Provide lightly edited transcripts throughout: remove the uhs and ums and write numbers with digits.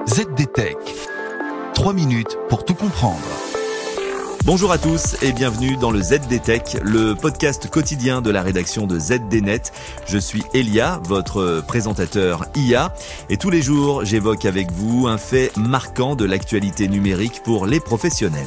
ZDTech. 3 minutes pour tout comprendre. Bonjour à tous et bienvenue dans le ZDTech, le podcast quotidien de la rédaction de ZDNet. Je suis Elia, votre présentateur IA, et tous les jours j'évoque avec vous un fait marquant de l'actualité numérique pour les professionnels.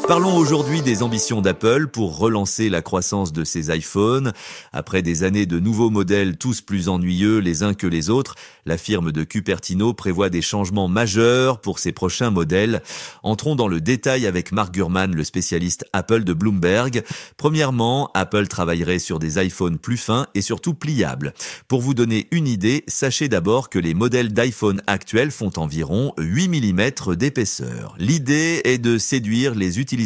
Parlons aujourd'hui des ambitions d'Apple pour relancer la croissance de ses iPhones. Après des années de nouveaux modèles tous plus ennuyeux les uns que les autres, la firme de Cupertino prévoit des changements majeurs pour ses prochains modèles. Entrons dans le détail avec Mark Gurman, le spécialiste Apple de Bloomberg. Premièrement, Apple travaillerait sur des iPhones plus fins et surtout pliables. Pour vous donner une idée, sachez d'abord que les modèles d'iPhone actuels font environ 8 mm d'épaisseur. L'idée est de séduire les utilisateurs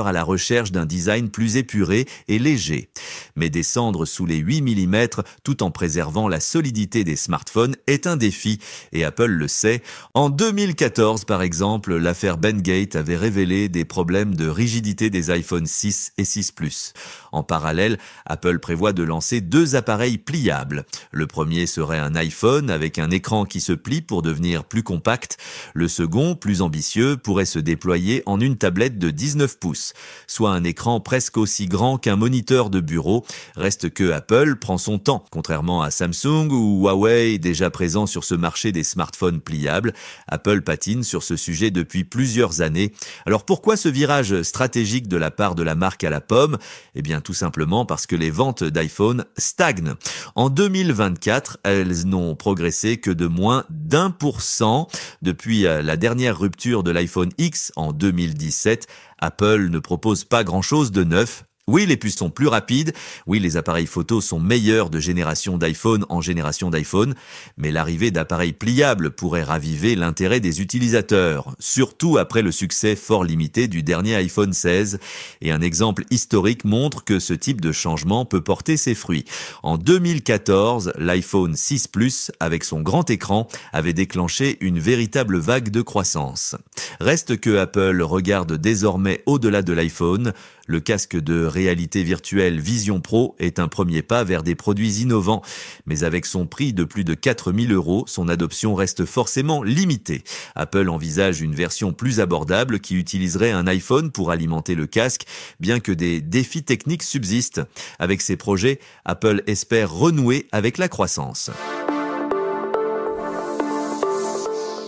à la recherche d'un design plus épuré et léger. Mais descendre sous les 8 mm tout en préservant la solidité des smartphones est un défi, et Apple le sait. En 2014, par exemple, l'affaire Bendgate avait révélé des problèmes de rigidité des iPhone 6 et 6 Plus. En parallèle, Apple prévoit de lancer 2 appareils pliables. Le premier serait un iPhone avec un écran qui se plie pour devenir plus compact. Le second, plus ambitieux, pourrait se déployer en une tablette de 19 pouces, soit un écran presque aussi grand qu'un moniteur de bureau. Reste que Apple prend son temps, contrairement à Samsung ou Huawei déjà présents sur ce marché des smartphones pliables. Apple patine sur ce sujet depuis plusieurs années. Alors pourquoi ce virage stratégique de la part de la marque à la pomme ? Eh bien tout simplement parce que les ventes d'iPhone stagnent. En 2024, elles n'ont progressé que de moins d'1%. Depuis la dernière rupture de l'iPhone X en 2017, Apple ne propose pas grand-chose de neuf. Oui, les puces sont plus rapides, oui, les appareils photo sont meilleurs de génération d'iPhone en génération d'iPhone, mais l'arrivée d'appareils pliables pourrait raviver l'intérêt des utilisateurs, surtout après le succès fort limité du dernier iPhone 16. Et un exemple historique montre que ce type de changement peut porter ses fruits. En 2014, l'iPhone 6 Plus, avec son grand écran, avait déclenché une véritable vague de croissance. Reste que Apple regarde désormais au-delà de l'iPhone. Le casque de réalité virtuelle Vision Pro est un premier pas vers des produits innovants. Mais avec son prix de plus de 4 000 €, son adoption reste forcément limitée. Apple envisage une version plus abordable qui utiliserait un iPhone pour alimenter le casque, bien que des défis techniques subsistent. Avec ces projets, Apple espère renouer avec la croissance.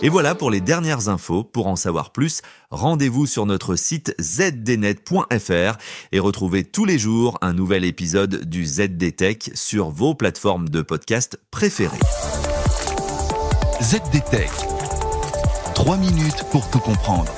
Et voilà pour les dernières infos. Pour en savoir plus, rendez-vous sur notre site zdnet.fr et retrouvez tous les jours un nouvel épisode du ZDTech sur vos plateformes de podcast préférées. ZDTech. 3 minutes pour tout comprendre.